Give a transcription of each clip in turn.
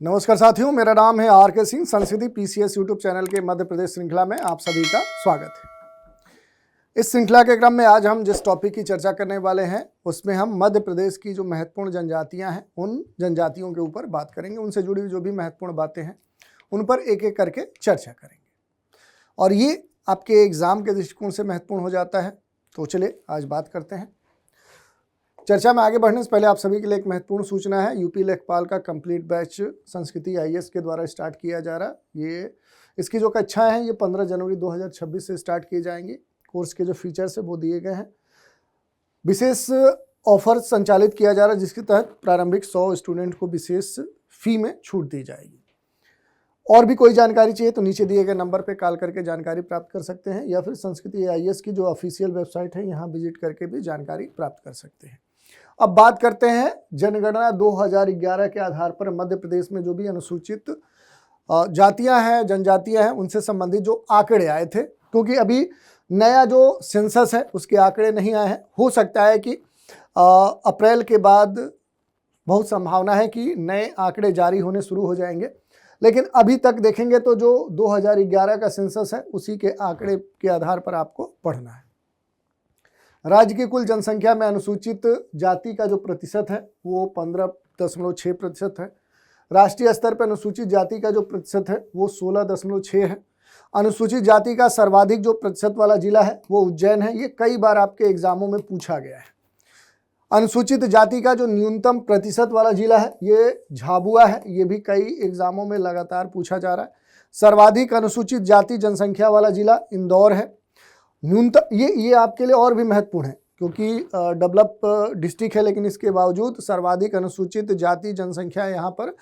नमस्कार साथियों, मेरा नाम है आर के सिंह। संस्कृति पीसीएस यूट्यूब चैनल के मध्य प्रदेश श्रृंखला में आप सभी का स्वागत है। इस श्रृंखला के क्रम में आज हम जिस टॉपिक की चर्चा करने वाले हैं उसमें हम मध्य प्रदेश की जो महत्वपूर्ण जनजातियां हैं उन जनजातियों के ऊपर बात करेंगे। उनसे जुड़ी जो भी महत्वपूर्ण बातें हैं उन पर एक एक करके चर्चा करेंगे और ये आपके एग्जाम के दृष्टिकोण से महत्वपूर्ण हो जाता है। तो चलिए आज बात करते हैं। चर्चा में आगे बढ़ने से पहले आप सभी के लिए एक महत्वपूर्ण सूचना है। यूपी लेखपाल का कंप्लीट बैच संस्कृति आईएएस के द्वारा स्टार्ट किया जा रहा है। इसकी जो कक्षाएं हैं ये 15 जनवरी 2026 से स्टार्ट की जाएंगी। कोर्स के जो फीचर्स है वो दिए गए हैं। विशेष ऑफर संचालित किया जा रहा है जिसके तहत प्रारंभिक 100 स्टूडेंट को विशेष फी में छूट दी जाएगी। और भी कोई जानकारी चाहिए तो नीचे दिए गए नंबर पर कॉल करके जानकारी प्राप्त कर सकते हैं या फिर संस्कृति आईएएस की जो ऑफिशियल वेबसाइट है यहाँ विजिट करके भी जानकारी प्राप्त कर सकते हैं। अब बात करते हैं जनगणना 2011 के आधार पर मध्य प्रदेश में जो भी अनुसूचित जातियां हैं, जनजातियां हैं, उनसे संबंधित जो आंकड़े आए थे, क्योंकि अभी नया जो सेंसस है उसके आंकड़े नहीं आए हैं। हो सकता है कि अप्रैल के बाद बहुत संभावना है कि नए आंकड़े जारी होने शुरू हो जाएंगे, लेकिन अभी तक देखेंगे तो जो 2011 का सेंसस है उसी के आंकड़े के आधार पर आपको पढ़ना है। राज्य की कुल जनसंख्या में अनुसूचित जाति का जो प्रतिशत है वो 15.6% है। राष्ट्रीय स्तर पर अनुसूचित जाति का जो प्रतिशत है वो 16.6 है। अनुसूचित जाति का सर्वाधिक जो प्रतिशत वाला जिला है वो उज्जैन है। ये कई बार आपके एग्जामों में पूछा गया है। अनुसूचित जाति का जो न्यूनतम प्रतिशत वाला जिला है ये झाबुआ है। ये भी कई एग्जामों में लगातार पूछा जा रहा है। सर्वाधिक अनुसूचित जाति जनसंख्या वाला जिला इंदौर है। न्यूनतम ये आपके लिए और भी महत्वपूर्ण है क्योंकि डेवलप डिस्ट्रिक्ट है, लेकिन इसके बावजूद सर्वाधिक अनुसूचित जाति जनसंख्या यहाँ पर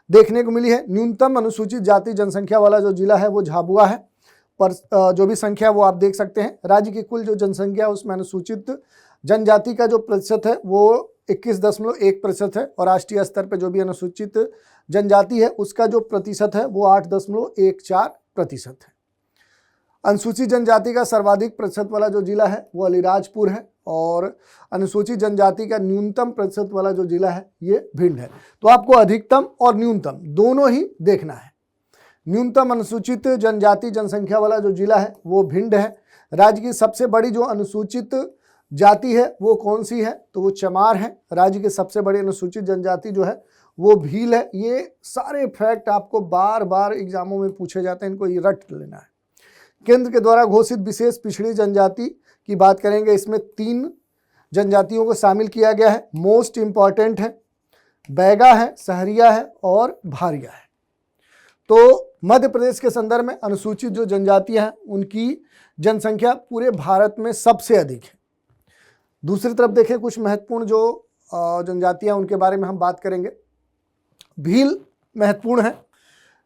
देखने को मिली है। न्यूनतम अनुसूचित जाति जनसंख्या वाला जो जिला है वो झाबुआ है। पर जो भी संख्या वो आप देख सकते हैं। राज्य की कुल जो जनसंख्या है उसमें अनुसूचित जनजाति का जो प्रतिशत है वो 21.1% है और राष्ट्रीय स्तर पर जो भी अनुसूचित जनजाति है उसका जो प्रतिशत है वो 8.14% है। अनुसूचित जनजाति का सर्वाधिक प्रतिशत वाला जो जिला है वो अलीराजपुर है और अनुसूचित जनजाति का न्यूनतम प्रतिशत वाला जो जिला है ये भिंड है। तो आपको अधिकतम और न्यूनतम दोनों ही देखना है। न्यूनतम अनुसूचित जनजाति जनसंख्या वाला जो जिला है वो भिंड है। राज्य की सबसे बड़ी जो अनुसूचित जाति है वो कौन सी है तो वो चमार है। राज्य की सबसे बड़ी अनुसूचित जनजाति जो है वो भील है। ये सारे फैक्ट आपको बार बार एग्जामों में पूछे जाते हैं, इनको ये रट लेना है। केंद्र के द्वारा घोषित विशेष पिछड़ी जनजाति की बात करेंगे। इसमें 3 जनजातियों को शामिल किया गया है। मोस्ट इंपॉर्टेंट है, बैगा है, सहरिया है और भारिया है। तो मध्य प्रदेश के संदर्भ में अनुसूचित जो जनजातियां हैं उनकी जनसंख्या पूरे भारत में सबसे अधिक है। दूसरी तरफ देखें कुछ महत्वपूर्ण जो जनजातियां उनके बारे में हम बात करेंगे। भील महत्वपूर्ण है।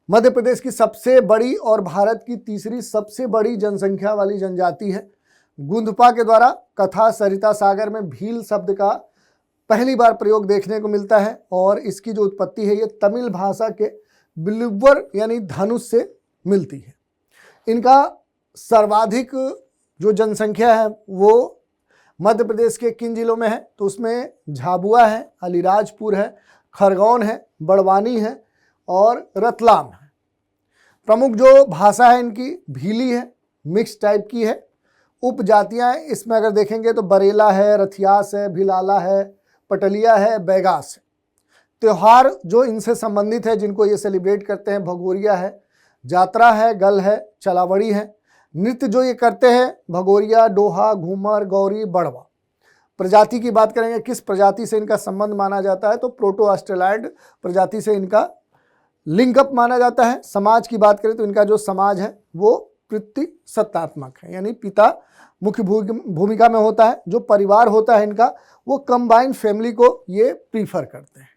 मध्य प्रदेश की सबसे बड़ी और भारत की तीसरी सबसे बड़ी जनसंख्या वाली जनजाति है। गुंदपा के द्वारा कथा सरिता सागर में भील शब्द का पहली बार प्रयोग देखने को मिलता है और इसकी जो उत्पत्ति है ये तमिल भाषा के बिलुवर यानी धनुष से मिलती है। इनका सर्वाधिक जो जनसंख्या है वो मध्य प्रदेश के किन जिलों में है तो उसमें झाबुआ है, अलीराजपुर है, खरगोन है, बड़वानी है और रतलाम है। प्रमुख जो भाषा है इनकी भीली है, मिक्स टाइप की है। उपजातियां इसमें अगर देखेंगे तो बरेला है, रथियास है, भिलाला है, पटलिया है, बैगास है। त्यौहार जो इनसे संबंधित है जिनको ये सेलिब्रेट करते हैं भगोरिया है, जात्रा है, गल है, चलावड़ी है। नृत्य जो ये करते हैं भगोरिया, डोहा, घूमर, गौरी, बड़वा। प्रजाति की बात करेंगे, किस प्रजाति से इनका संबंध माना जाता है तो प्रोटो ऑस्ट्रेलॉइड प्रजाति से इनका लिंकअप माना जाता है। समाज की बात करें तो इनका जो समाज है वो पितृसत्तात्मक है, यानी पिता मुख्य भूमिका में होता है। जो परिवार होता है इनका वो कंबाइंड फैमिली को ये प्रीफर करते हैं।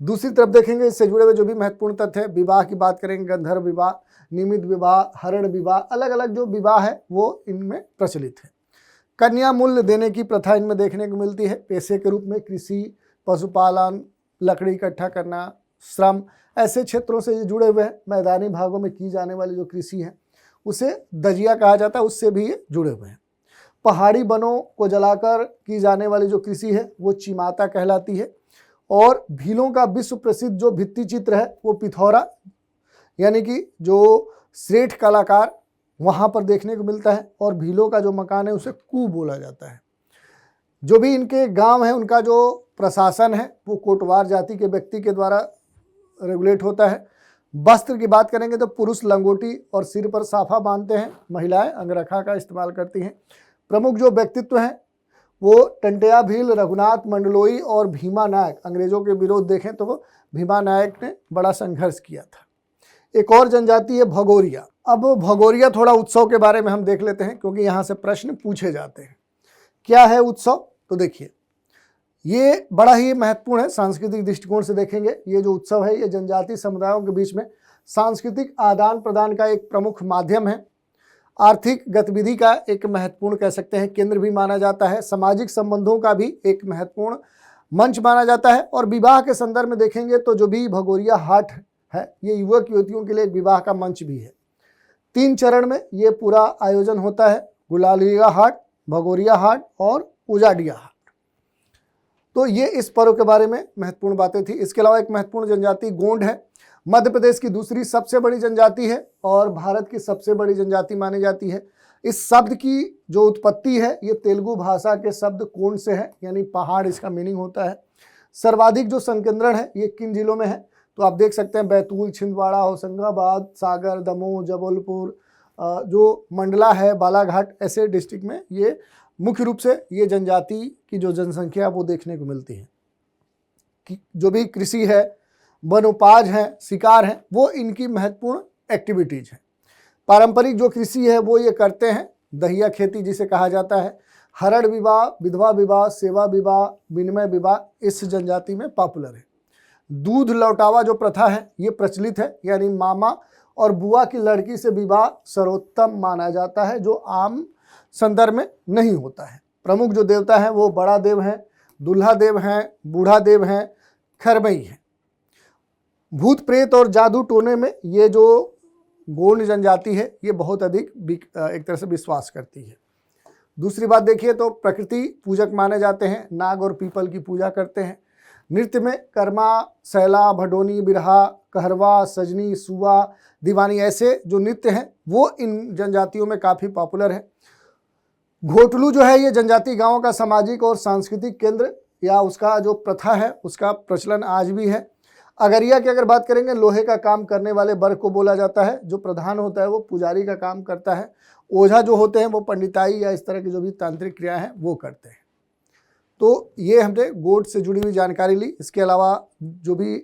दूसरी तरफ देखेंगे इससे जुड़े हुए जो भी महत्वपूर्ण तथ्य है, विवाह की बात करेंगे, गंधर्व विवाह, नियमित विवाह, हरण विवाह, अलग अलग जो विवाह है वो इनमें प्रचलित है। कन्या मूल्य देने की प्रथा इनमें देखने को मिलती है। पेशे के रूप में कृषि, पशुपालन, लकड़ी इकट्ठा करना, श्रम, ऐसे क्षेत्रों से ये जुड़े हुए हैं। मैदानी भागों में की जाने वाली जो कृषि है उसे दजिया कहा जाता है, उससे भी ये जुड़े हुए हैं। पहाड़ी वनों को जलाकर की जाने वाली जो कृषि है वो चिमाता कहलाती है और भीलों का विश्व प्रसिद्ध जो भित्ति चित्र है वो पिथौरा यानी कि जो श्रेष्ठ कलाकार वहाँ पर देखने को मिलता है। और भीलों का जो मकान है उसे कू बोला जाता है। जो भी इनके गांव है उनका जो प्रशासन है वो कोटवार जाति के व्यक्ति के द्वारा रेगुलेट होता है। वस्त्र की बात करेंगे तो पुरुष लंगोटी और सिर पर साफा बांधते हैं, महिलाएं अंगरखा का इस्तेमाल करती हैं। प्रमुख जो व्यक्तित्व हैं वो टंट्या भील, रघुनाथ मंडलोई और भीमा नायक। अंग्रेजों के विरोध देखें तो भीमा नायक ने बड़ा संघर्ष किया था। एक और जनजाति है भगोरिया। अब भगोरिया थोड़ा उत्सव के बारे में हम देख लेते हैं क्योंकि यहाँ से प्रश्न पूछे जाते हैं। क्या है उत्सव? तो देखिए ये बड़ा ही महत्वपूर्ण है सांस्कृतिक दृष्टिकोण से देखेंगे। ये जो उत्सव है ये जनजातीय समुदायों के बीच में सांस्कृतिक आदान प्रदान का एक प्रमुख माध्यम है। आर्थिक गतिविधि का एक महत्वपूर्ण कह सकते हैं केंद्र भी माना जाता है। सामाजिक संबंधों का भी एक महत्वपूर्ण मंच माना जाता है। और विवाह के संदर्भ में देखेंगे तो जो भी भगोरिया हाट है ये युवक युवतियों के लिए एक विवाह का मंच भी है। 3 चरण में ये पूरा आयोजन होता है, गुलालिया हाट, भगोरिया हाट और उजाडिया हाट। तो ये इस पर्व के बारे में महत्वपूर्ण बातें थी। इसके अलावा एक महत्वपूर्ण जनजाति गोंड है। मध्य प्रदेश की दूसरी सबसे बड़ी जनजाति है और भारत की सबसे बड़ी जनजाति मानी जाती है। इस शब्द की जो उत्पत्ति है ये तेलुगु भाषा के शब्द कोंड से है, यानी पहाड़ इसका मीनिंग होता है। सर्वाधिक जो संकेंद्रण है ये किन जिलों में है? तो आप देख सकते हैं बैतूल, छिंदवाड़ा, होशंगाबाद, सागर, दमोह, जबलपुर, जो मंडला है, बालाघाट, ऐसे डिस्ट्रिक्ट में ये मुख्य रूप से ये जनजाति की जो जनसंख्या वो देखने को मिलती है। कि जो भी कृषि है, वनोपज है, शिकार है, वो इनकी महत्वपूर्ण एक्टिविटीज है। पारंपरिक जो कृषि है वो ये करते हैं, दहिया खेती जिसे कहा जाता है। हरण विवाह, विधवा विवाह, सेवा विवाह, विनिमय विवाह इस जनजाति में पॉपुलर है। दूध लौटावा जो प्रथा है ये प्रचलित है, यानी मामा और बुआ की लड़की से विवाह सर्वोत्तम माना जाता है जो आम संदर्भ में नहीं होता है। प्रमुख जो देवता हैं वो बड़ा देव हैं, दुल्हा देव हैं, बूढ़ा देव हैं, खरमई है। भूत प्रेत और जादू टोने में ये जो गोंड जनजाति है ये बहुत अधिक एक तरह से विश्वास करती है। दूसरी बात देखिए तो प्रकृति पूजक माने जाते हैं, नाग और पीपल की पूजा करते हैं। नृत्य में कर्मा, सैला, भडोनी, बिरहा, कहरवा, सजनी, सुआ, दीवानी ऐसे जो नृत्य हैं वो इन जनजातियों में काफ़ी पॉपुलर है। घोटलू जो है ये जनजाति गांवों का सामाजिक और सांस्कृतिक केंद्र या उसका जो प्रथा है उसका प्रचलन आज भी है। अगरिया की अगर बात करेंगे, लोहे का काम करने वाले वर्ग को बोला जाता है। जो प्रधान होता है वो पुजारी का काम करता है। ओझा जो होते हैं वो पंडिताई या इस तरह की जो भी तांत्रिक क्रिया हैं वो करते हैं। तो ये हमने गोंड से जुड़ी हुई जानकारी ली। इसके अलावा जो भी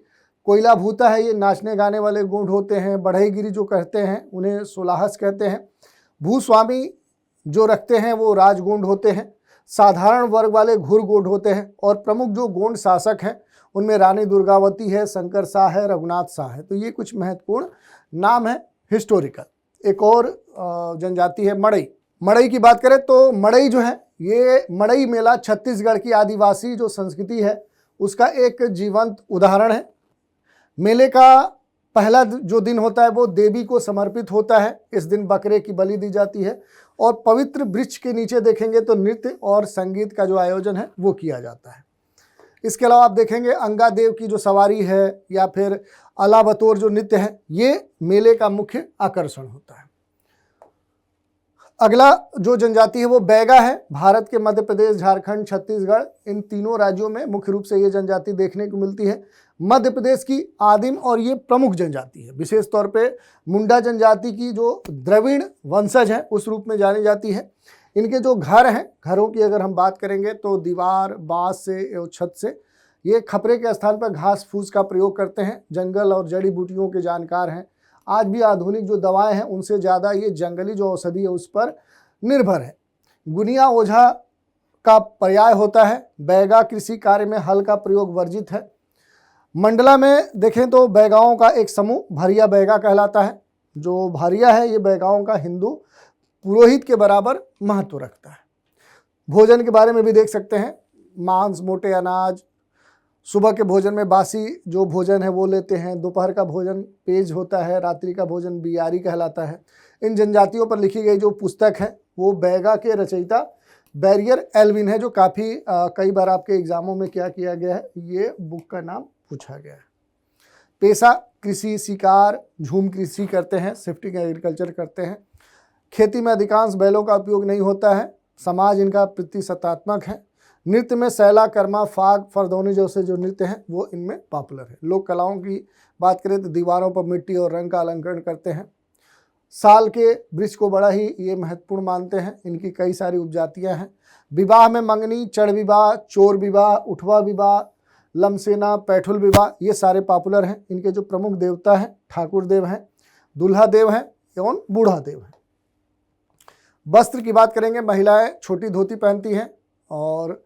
कोयला भूता है ये नाचने गाने वाले गोंड होते हैं। बढ़ईगिरी जो कहते हैं उन्हें सोलाहस कहते हैं। भूस्वामी जो रखते हैं वो राजगोंड होते हैं। साधारण वर्ग वाले घुर गोंड होते हैं। और प्रमुख जो गोंड शासक हैं उनमें रानी दुर्गावती है, शंकर शाह है, रघुनाथ शाह है। तो ये कुछ महत्वपूर्ण नाम है हिस्टोरिकल। एक और जनजाति है मड़ई। मड़ई की बात करें तो मड़ई जो है ये मड़ई मेला छत्तीसगढ़ की आदिवासी जो संस्कृति है उसका एक जीवंत उदाहरण है। मेले का पहला जो दिन होता है वो देवी को समर्पित होता है। इस दिन बकरे की बलि दी जाती है और पवित्र वृक्ष के नीचे देखेंगे तो नृत्य और संगीत का जो आयोजन है वो किया जाता है। इसके अलावा आप देखेंगे अंगा देव की जो सवारी है या फिर अला बतौर जो नृत्य है ये मेले का मुख्य आकर्षण होता है। अगला जो जनजाति है वो बैगा है। भारत के मध्य प्रदेश, झारखंड, छत्तीसगढ़ इन तीनों राज्यों में मुख्य रूप से ये जनजाति देखने को मिलती है। मध्य प्रदेश की आदिम और ये प्रमुख जनजाति है। विशेष तौर पे मुंडा जनजाति की जो द्रविड़ वंशज है उस रूप में जानी जाती है। इनके जो घर हैं, घरों की अगर हम बात करेंगे तो दीवार, बांस से एवं छत से ये खपरे के स्थान पर घास फूस का प्रयोग करते हैं। जंगल और जड़ी बूटियों के जानकार हैं। आज भी आधुनिक जो दवाएं हैं उनसे ज़्यादा ये जंगली जो औषधि है उस पर निर्भर है। गुनिया ओझा का पर्याय होता है। बैगा कृषि कार्य में हल का प्रयोग वर्जित है। मंडला में देखें तो बैगाओं का एक समूह भरिया बैगा कहलाता है। जो भरिया है ये बैगाओं का हिंदू पुरोहित के बराबर महत्व रखता है। भोजन के बारे में भी देख सकते हैं। मांस, मोटे अनाज, सुबह के भोजन में बासी जो भोजन है वो लेते हैं। दोपहर का भोजन पेज होता है। रात्रि का भोजन बियारी कहलाता है। इन जनजातियों पर लिखी गई जो पुस्तक है वो बैगा के रचयिता बैरियर एल्विन है, जो काफ़ी कई बार आपके एग्जामों में क्या किया गया है, ये बुक का नाम पूछा गया है। पेशा कृषि, शिकार, झूम कृषि करते हैं, शिफ्टिंग एग्रीकल्चर करते हैं। खेती में अधिकांश बैलों का उपयोग नहीं होता है। समाज इनका प्रतिशतात्मक है। नृत्य में सैला, कर्मा, फाग, फरदौनी जैसे जो नृत्य हैं वो इनमें पॉपुलर है। लोक कलाओं की बात करें तो दीवारों पर मिट्टी और रंग का अलंकरण करते हैं। साल के वृक्ष को बड़ा ही ये महत्वपूर्ण मानते हैं। इनकी कई सारी उपजातियां हैं। विवाह में मंगनी, चढ़ विवाह, चोर विवाह, उठवा विवाह, लमसेना, पैठुल विवाह, ये सारे पॉपुलर हैं। इनके जो प्रमुख देवता हैं ठाकुर देव हैं, दुल्हा देव हैं एवं बूढ़ा देव हैं। वस्त्र की बात करेंगे, महिलाएं छोटी धोती पहनती हैं और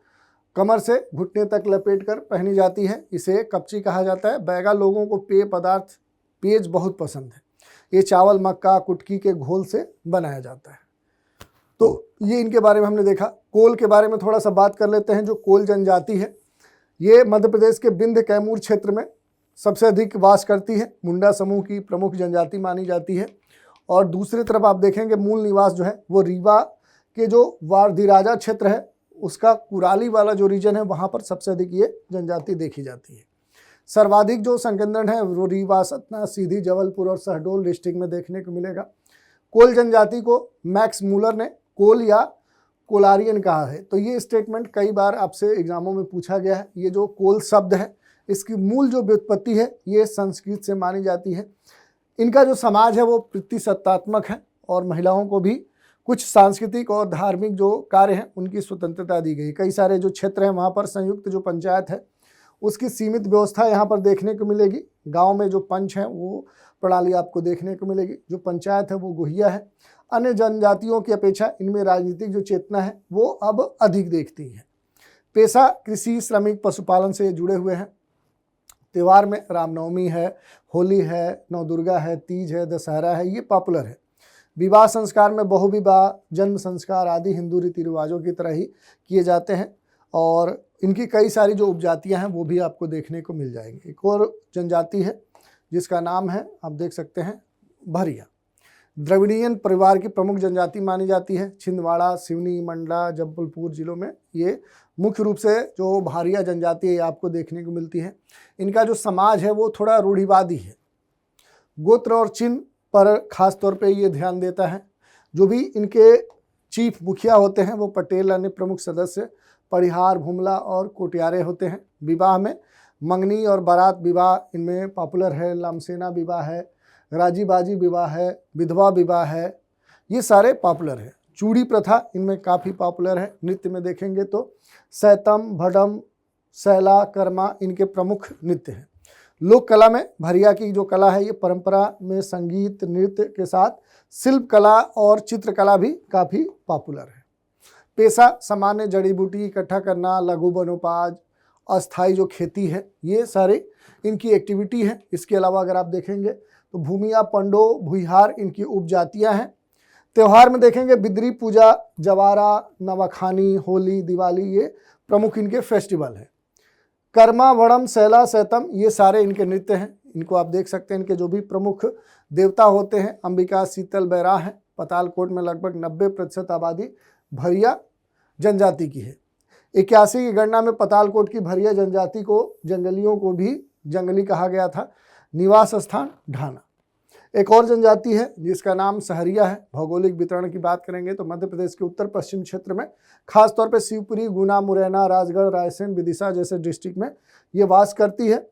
कमर से घुटने तक लपेट कर पहनी जाती है। इसे कपची कहा जाता है। बैगा लोगों को पेय पदार्थ पेज बहुत पसंद है। ये चावल, मक्का, कुटकी के घोल से बनाया जाता है। तो ये इनके बारे में हमने देखा। कोल के बारे में थोड़ा सा बात कर लेते हैं। जो कोल जनजाति है ये मध्य प्रदेश के विंध्य कैमूर क्षेत्र में सबसे अधिक वास करती है। मुंडा समूह की प्रमुख जनजाति मानी जाती है। और दूसरी तरफ आप देखेंगे मूल निवास जो है वो रीवा के जो वारधीराजा क्षेत्र है उसका कुराली वाला जो रीजन है वहाँ पर सबसे अधिक ये जनजाति देखी जाती है। सर्वाधिक जो संकेंद्रण है वो रीवा, सतना, सीधी, जबलपुर और शहडोल डिस्ट्रिक्ट में देखने को मिलेगा। कोल जनजाति को मैक्स मूलर ने कोल या कोलारियन कहा है। तो ये स्टेटमेंट कई बार आपसे एग्जामों में पूछा गया है। ये जो कोल शब्द है इसकी मूल जो व्युत्पत्ति है ये संस्कृत से मानी जाती है। इनका जो समाज है वो प्रतिशतात्मक है और महिलाओं को भी कुछ सांस्कृतिक और धार्मिक जो कार्य हैं उनकी स्वतंत्रता दी गई। कई सारे जो क्षेत्र हैं वहाँ पर संयुक्त जो पंचायत है उसकी सीमित व्यवस्था यहाँ पर देखने को मिलेगी। गांव में जो पंच हैं वो प्रणाली आपको देखने को मिलेगी। जो पंचायत है वो गुहिया है। अन्य जनजातियों की अपेक्षा इनमें राजनीतिक जो चेतना है वो अब अधिक देखती है। पेशा कृषि, श्रमिक, पशुपालन से जुड़े हुए हैं। त्यौहार में रामनवमी है, होली है, नवदुर्गा है, तीज है, दशहरा है, ये पॉपुलर है। विवाह संस्कार में बहुविवाह, जन्म संस्कार आदि हिंदू रीति रिवाजों की तरह ही किए जाते हैं। और इनकी कई सारी जो उपजातियां हैं वो भी आपको देखने को मिल जाएंगी। एक और जनजाति है जिसका नाम है, आप देख सकते हैं, भरिया। द्रविड़ियन परिवार की प्रमुख जनजाति मानी जाती है। छिंदवाड़ा, सिवनी, मंडला, जबलपुर जिलों में ये मुख्य रूप से जो भारिया जनजाति है आपको देखने को मिलती है। इनका जो समाज है वो थोड़ा रूढ़िवादी है। गोत्र और चिन्ह पर खास तौर पे ये ध्यान देता है। जो भी इनके चीफ मुखिया होते हैं वो पटेल, अन्य प्रमुख सदस्य परिहार, भुमला और कोटियारे होते हैं। विवाह में मंगनी और बारात विवाह इनमें पॉपुलर है। लामसेना विवाह है, राजीबाजी विवाह है, विधवा विवाह है, ये सारे पॉपुलर है। चूड़ी प्रथा इनमें काफ़ी पॉपुलर है। नृत्य में देखेंगे तो सैतम, भडम, सैला, कर्मा इनके प्रमुख नृत्य हैं। लोक कला में भरिया की जो कला है ये परंपरा में संगीत, नृत्य के साथ शिल्प कला और चित्रकला भी काफ़ी पॉपुलर है। पेशा सामान्य जड़ी बूटी इकट्ठा करना, लघु वनोपज, अस्थाई जो खेती है, ये सारे इनकी एक्टिविटी है। इसके अलावा अगर आप देखेंगे तो भूमिया, पंडो, भुइहार इनकी उपजातियां हैं। त्यौहार में देखेंगे बिद्री पूजा, जवारा, नवाखानी, होली, दिवाली, ये प्रमुख इनके फेस्टिवल है। कर्मा, वड़म, सैला, सैतम ये सारे इनके नृत्य हैं। इनको आप देख सकते हैं। इनके जो भी प्रमुख देवता होते हैं अंबिका, शीतल, बैराह हैं। पतालकोट में लगभग 90% आबादी भरिया जनजाति की है। 81 की गणना में पतालकोट की भरिया जनजाति को जंगलियों को भी जंगली कहा गया था। निवास स्थान ढाना। एक और जनजाति है जिसका नाम सहरिया है। भौगोलिक वितरण की बात करेंगे तो मध्य प्रदेश के उत्तर पश्चिम क्षेत्र में खासतौर पर शिवपुरी, गुना, मुरैना, राजगढ़, रायसेन, विदिशा जैसे डिस्ट्रिक्ट में ये वास करती है।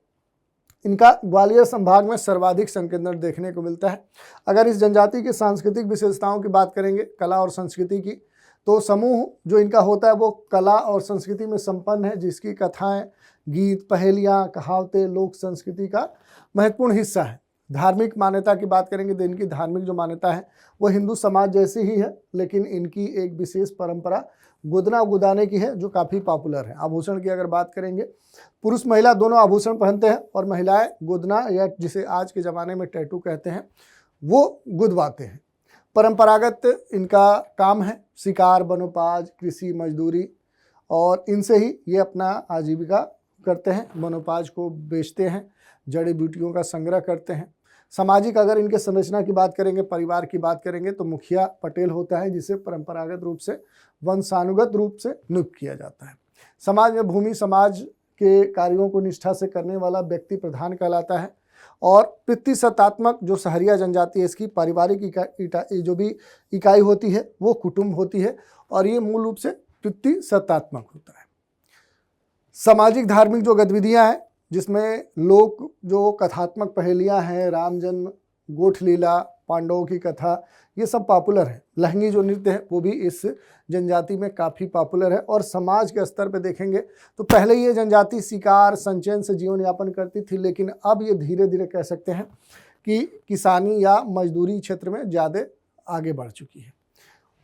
इनका ग्वालियर संभाग में सर्वाधिक संकेंद्रण देखने को मिलता है। अगर इस जनजाति की सांस्कृतिक विशेषताओं की बात करेंगे, कला और संस्कृति की, तो समूह जो इनका होता है वो कला और संस्कृति में संपन्न है, जिसकी कथाएं, गीत, पहेलियाँ, कहावतें लोक संस्कृति का महत्वपूर्ण हिस्सा है। धार्मिक मान्यता की बात करेंगे तो इनकी धार्मिक जो मान्यता है वो हिंदू समाज जैसी ही है, लेकिन इनकी एक विशेष परंपरा गोदना गुदाने की है जो काफ़ी पॉपुलर है। आभूषण की अगर बात करेंगे, पुरुष महिला दोनों आभूषण पहनते हैं और महिलाएं गोदना या जिसे आज के ज़माने में टैटू कहते हैं वो गुदवाते हैं। परंपरागत इनका काम है शिकार, वनोपज, कृषि, मजदूरी, और इनसे ही ये अपना आजीविका करते हैं। वनोपज को बेचते हैं, जड़ी बूटियों का संग्रह करते हैं। सामाजिक अगर इनके संरचना की बात करेंगे, परिवार की बात करेंगे, तो मुखिया पटेल होता है जिसे परंपरागत रूप से वंशानुगत रूप से नियुक्त किया जाता है। समाज में भूमि समाज के कार्यों को निष्ठा से करने वाला व्यक्ति प्रधान कहलाता है। और पितृसत्तात्मक जो सहरिया जनजाति है, इसकी पारिवारिक जो भी इकाई होती है वो कुटुंब होती है, और ये मूल रूप से पितृसत्तात्मक होता है। सामाजिक धार्मिक जो गतिविधियां हैं, जिसमें लोक जो कथात्मक पहेलियां हैं, राम जन्म, गोठ लीला, पांडवों की कथा, ये सब पॉपुलर है। लहंगी जो नृत्य है वो भी इस जनजाति में काफ़ी पॉपुलर है। और समाज के स्तर पे देखेंगे तो पहले ये जनजाति शिकार संचयन से जीवन यापन करती थी, लेकिन अब ये धीरे धीरे कह सकते हैं कि किसानी या मजदूरी क्षेत्र में ज़्यादा आगे बढ़ चुकी है।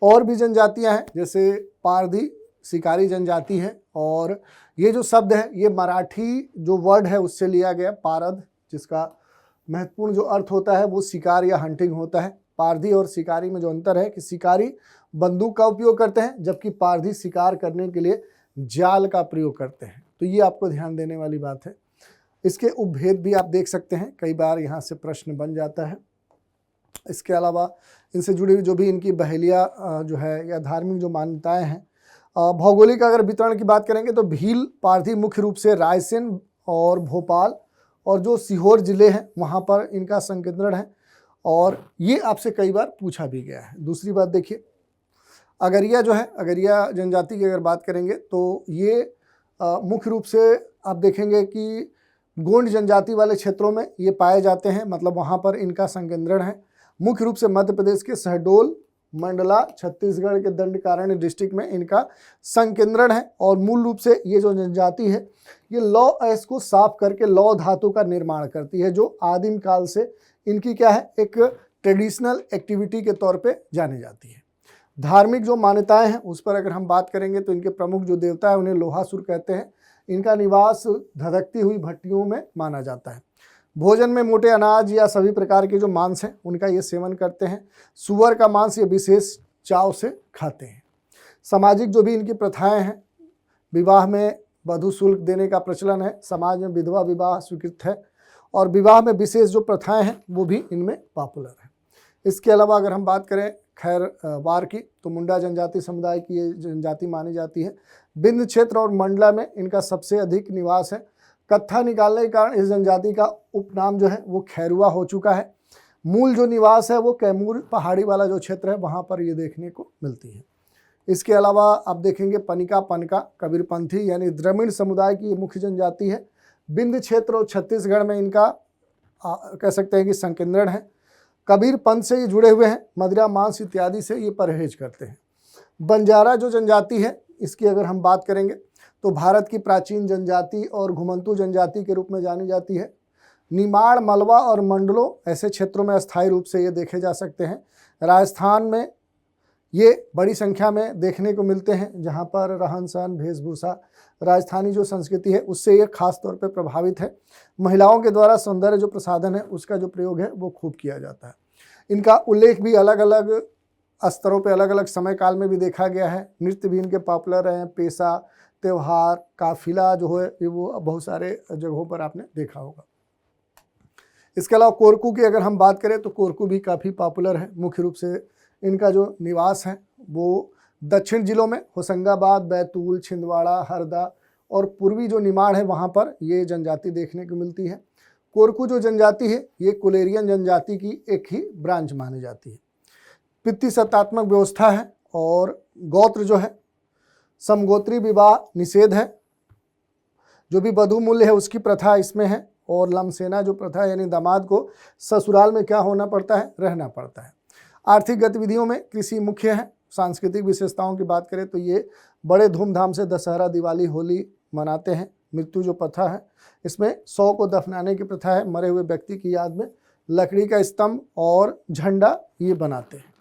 और भी जनजातियां हैं, जैसे पारधी शिकारी जनजाति है, और ये जो शब्द है ये मराठी जो वर्ड है उससे लिया गया, पारद, जिसका महत्वपूर्ण जो अर्थ होता है वो शिकार या हंटिंग होता है। पारधी और शिकारी में जो अंतर है कि शिकारी बंदूक का उपयोग करते हैं, जबकि पारधी शिकार करने के लिए जाल का प्रयोग करते हैं। तो ये आपको ध्यान देने वाली बात है। इसके उपभेद भी आप देख सकते हैं, कई बार यहाँ से प्रश्न बन जाता है। इसके अलावा इनसे जुड़ी हुई जो भी इनकी बहेलियाँ जो है या धार्मिक जो मान्यताएं हैं। भौगोलिक अगर वितरण की बात करेंगे तो भील पारधी मुख्य रूप से रायसेन और भोपाल और जो सीहोर जिले हैं वहाँ पर इनका संकेंद्रण है, और ये आपसे कई बार पूछा भी गया है। दूसरी बात देखिए, अगरिया जो है, अगरिया जनजाति की अगर बात करेंगे तो ये मुख्य रूप से आप देखेंगे कि गोंड जनजाति वाले क्षेत्रों में ये पाए जाते हैं, मतलब वहाँ पर इनका संकेंद्रण है। मुख्य रूप से मध्य प्रदेश के शहडोल, मंडला, छत्तीसगढ़ के दंडकारण्य डिस्ट्रिक्ट में इनका संकेंद्रण है। और मूल रूप से ये जो जनजाति है ये लौह अयस्क को साफ करके लौह धातु का निर्माण करती है, जो आदिम काल से इनकी क्या है, एक ट्रेडिशनल एक्टिविटी के तौर पे जानी जाती है। धार्मिक जो मान्यताएं हैं उस पर अगर हम बात करेंगे तो इनके प्रमुख जो देवता है उन्हें लोहासुर कहते हैं। इनका निवास धधकती हुई भट्टियों में माना जाता है। भोजन में मोटे अनाज या सभी प्रकार के जो मांस हैं उनका ये सेवन करते हैं। सुअर का मांस ये विशेष चाव से खाते हैं। सामाजिक जो भी इनकी प्रथाएं हैं, विवाह में वधु शुल्क देने का प्रचलन है, समाज में विधवा विवाह स्वीकृत है, और विवाह में विशेष जो प्रथाएं हैं वो भी इनमें पॉपुलर है। इसके अलावा अगर हम बात करें खैरवार की, तो मुंडा जनजाति समुदाय की ये जनजाति मानी जाती है। बिंद क्षेत्र और मंडला में इनका सबसे अधिक निवास है। कत्था निकालने के कारण इस जनजाति का उपनाम जो है वो खैरुआ हो चुका है। मूल जो निवास है वो कैमूर पहाड़ी वाला जो क्षेत्र है वहाँ पर ये देखने को मिलती है। इसके अलावा आप देखेंगे पनिका पनका कबीरपंथी यानी द्रविड़ समुदाय की ये मुख्य जनजाति है। बिंद क्षेत्र और छत्तीसगढ़ में इनका कह सकते हैं कि संकेंद्रण है। कबीर पंथ से ये जुड़े हुए हैं। मदिरा मांस इत्यादि से ये परहेज करते हैं। बंजारा जो जनजाति है इसकी अगर हम बात करेंगे तो भारत की प्राचीन जनजाति और घुमंतू जनजाति के रूप में जानी जाती है। निमाड़, मलवा और मंडलों ऐसे क्षेत्रों में अस्थायी रूप से ये देखे जा सकते हैं। राजस्थान में ये बड़ी संख्या में देखने को मिलते हैं, जहाँ पर रहन सहन, वेशभूषा, राजस्थानी जो संस्कृति है उससे ये खास तौर पे प्रभावित है। महिलाओं के द्वारा सौंदर्य जो प्रसाधन है उसका जो प्रयोग है वो खूब किया जाता है। इनका उल्लेख भी अलग अलग स्तरों पे अलग अलग समय काल में भी देखा गया है। नृत्य भी इनके पॉपुलर रहे हैं। पेशा, त्यौहार, काफिला जो है वो बहुत सारे जगहों पर आपने देखा होगा। इसके अलावा कोरकू की अगर हम बात करें तो कोरकू भी काफ़ी पॉपुलर है। मुख्य रूप से इनका जो निवास है वो दक्षिण जिलों में होशंगाबाद, बैतूल, छिंदवाड़ा, हरदा और पूर्वी जो निमाड़ है वहाँ पर ये जनजाति देखने को मिलती है। कोरकू जो जनजाति है ये कुलेरियन जनजाति की एक ही ब्रांच मानी जाती है। पितृसत्तात्मक व्यवस्था है और गोत्र जो है समगोत्री विवाह निषेध है। जो भी वधू मूल्य है उसकी प्रथा इसमें है। और लमसेना जो प्रथा है यानी दामाद को ससुराल में क्या होना पड़ता है, रहना पड़ता है। आर्थिक गतिविधियों में कृषि मुख्य है। सांस्कृतिक विशेषताओं की बात करें तो ये बड़े धूमधाम से दशहरा, दिवाली, होली मनाते हैं। मृत्यु जो प्रथा है इसमें 100 को दफनाने की प्रथा है। मरे हुए व्यक्ति की याद में लकड़ी का स्तंभ और झंडा ये बनाते हैं।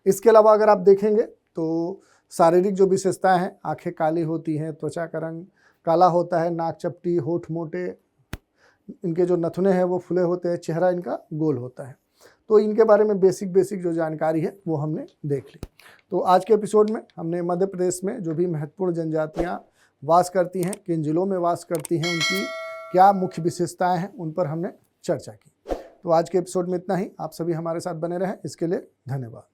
इसके अलावा अगर आप देखेंगे तो शारीरिक जो विशेषताएं हैं, आंखें काली होती हैं, त्वचा का रंग काला होता है, नाक चपटी, होठ मोटे, इनके जो नथुने हैं वो फुले होते हैं, चेहरा इनका गोल होता है। तो इनके बारे में बेसिक जो जानकारी है वो हमने देख ली। तो आज के एपिसोड में हमने मध्य प्रदेश में जो भी महत्वपूर्ण जनजातियां वास करती हैं, किन जिलों में वास करती हैं, उनकी क्या मुख्य विशेषताएं हैं, उन पर हमने चर्चा की। तो आज के एपिसोड में इतना ही। आप सभी हमारे साथ बने रहें, इसके लिए धन्यवाद।